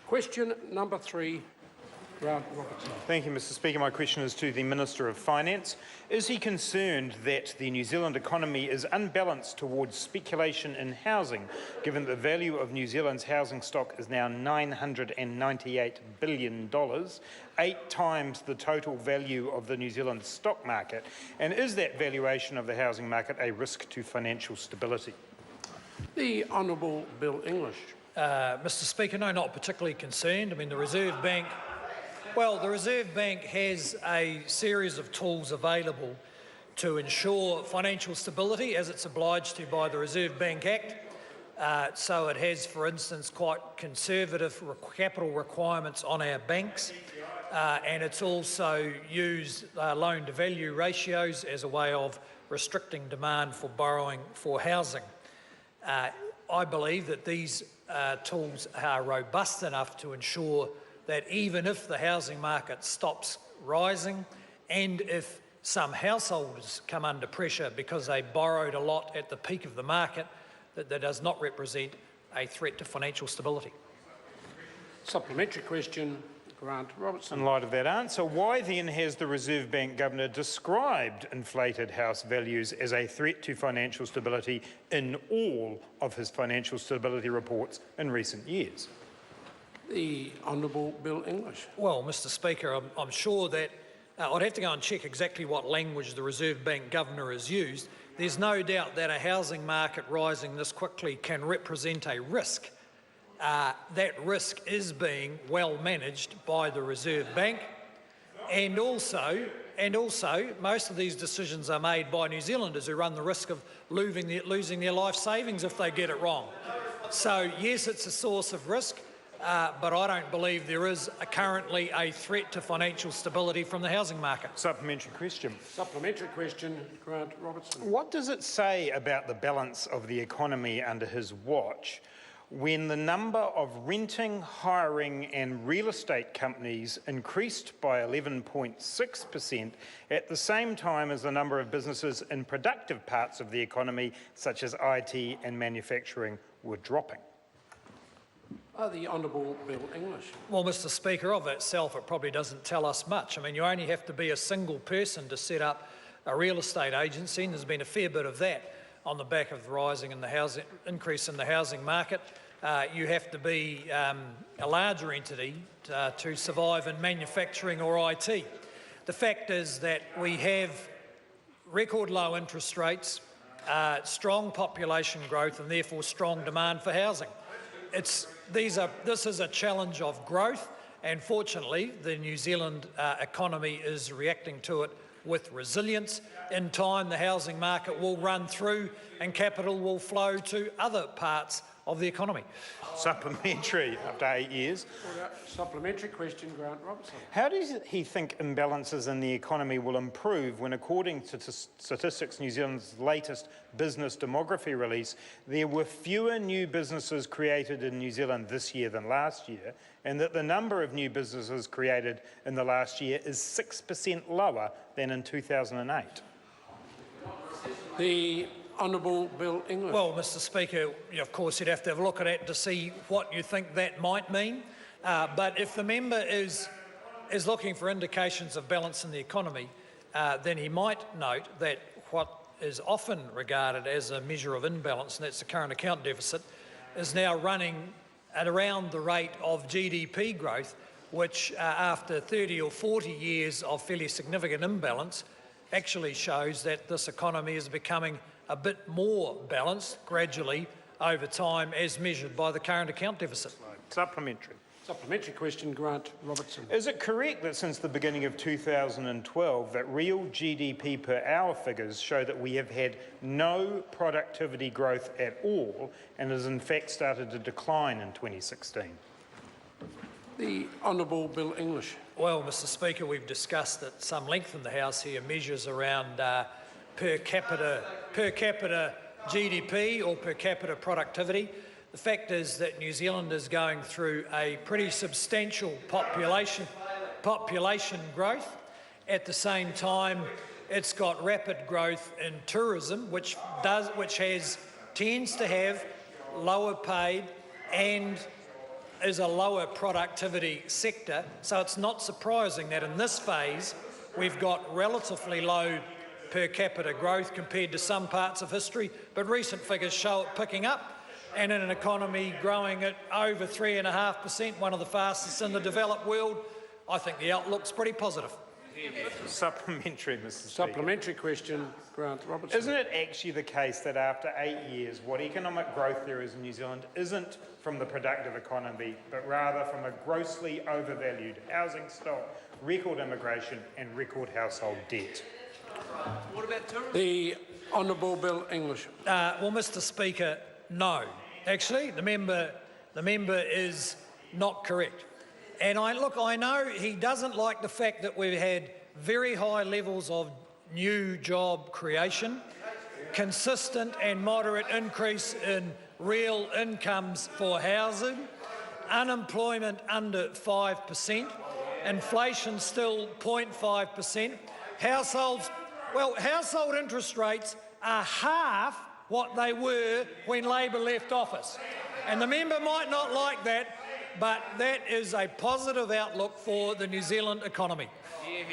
Question number 3, Grant Robertson. Thank you, Mr Speaker. My question is to the Minister of Finance. Is he concerned that the New Zealand economy is unbalanced towards speculation in housing, given that the value of New Zealand's housing stock is now $998 billion, 8 times the total value of the New Zealand stock market? And is that valuation of the housing market a risk to financial stability? The Honourable Bill English. Mr Speaker, no, not particularly concerned. I mean, the Reserve Bank has a series of tools available to ensure financial stability, as it's obliged to by the Reserve Bank Act. So it has, for instance, quite conservative capital requirements on our banks, and it's also used loan-to-value ratios as a way of restricting demand for borrowing for housing. I believe that these tools are robust enough to ensure that even if the housing market stops rising and if some householders come under pressure because they borrowed a lot at the peak of the market, that does not represent a threat to financial stability. Supplementary question, Grant Robertson. In light of that answer, why then has the Reserve Bank Governor described inflated house values as a threat to financial stability in all of his financial stability reports in recent years? The Honourable Bill English. Well, Mr Speaker, I'm sure that I'd have to go and check exactly what language the Reserve Bank Governor has used. There's no doubt that a housing market rising this quickly can represent a risk. That risk is being well managed by the Reserve Bank, and also most of these decisions are made by New Zealanders who run the risk of losing their life savings if they get it wrong. So yes, it's a source of risk, but I don't believe there is currently a threat to financial stability from the housing market. Supplementary question. Supplementary question, Grant Robertson. What does it say about the balance of the economy under his watch when the number of renting, hiring and real estate companies increased by 11.6% at the same time as the number of businesses in productive parts of the economy, such as IT and manufacturing, were dropping? The Honourable Bill English. Well, Mr Speaker, of itself it probably doesn't tell us much. I mean, you only have to be a single person to set up a real estate agency, and there's been a fair bit of that on the back of the rising in the housing increase in the housing market. You have to be a larger entity to survive in manufacturing or IT. The fact is that we have record low interest rates, strong population growth and therefore strong demand for housing. This is a challenge of growth, and fortunately the New Zealand economy is reacting to it with resilience. In time the housing market will run through and capital will flow to other parts of the economy. Supplementary, after 8 years. Supplementary question, Grant Robertson. How does he think imbalances in the economy will improve when, according to Statistics New Zealand's latest business demography release, there were fewer new businesses created in New Zealand this year than last year, and that the number of new businesses created in the last year is 6% lower than in 2008? The Honourable Bill English. Well, Mr Speaker, of course you'd have to have a look at it to see what you think that might mean. But if the member is looking for indications of balance in the economy, then he might note that what is often regarded as a measure of imbalance, and that's the current account deficit, is now running at around the rate of GDP growth, which after 30 or 40 years of fairly significant imbalance actually shows that this economy is becoming a bit more balanced gradually over time as measured by the current account deficit. Supplementary. Supplementary question, Grant Robertson. Is it correct that since the beginning of 2012 that real GDP per hour figures show that we have had no productivity growth at all and has in fact started to decline in 2016? The Honourable Bill English. Well, Mr Speaker, we've discussed at some length in the House here measures around per capita GDP or per capita productivity. The fact is that New Zealand is going through a pretty substantial population growth. At the same time, it's got rapid growth in tourism, which tends to have lower paid and is a lower productivity sector, so it's not surprising that in this phase we've got relatively low per capita growth compared to some parts of history, but recent figures show it picking up, and in an economy growing at over 3.5%, one of the fastest in the developed world, I think the outlook's pretty positive. Supplementary, Mr. Speaker. Supplementary question, Grant Robertson. Isn't it actually the case that after 8 years, what economic growth there is in New Zealand isn't from the productive economy, but rather from a grossly overvalued housing stock, record immigration and record household debt? What about tourism? The Honourable Bill English. Well, Mr. Speaker, no. Actually, the member is not correct. And I know he doesn't like the fact that we've had very high levels of new job creation, consistent and moderate increase in real incomes for housing, unemployment under 5%, inflation still 0.5%, household interest rates are half what they were when Labor left office. And the member might not like that, but that is a positive outlook for the New Zealand economy. Yeah.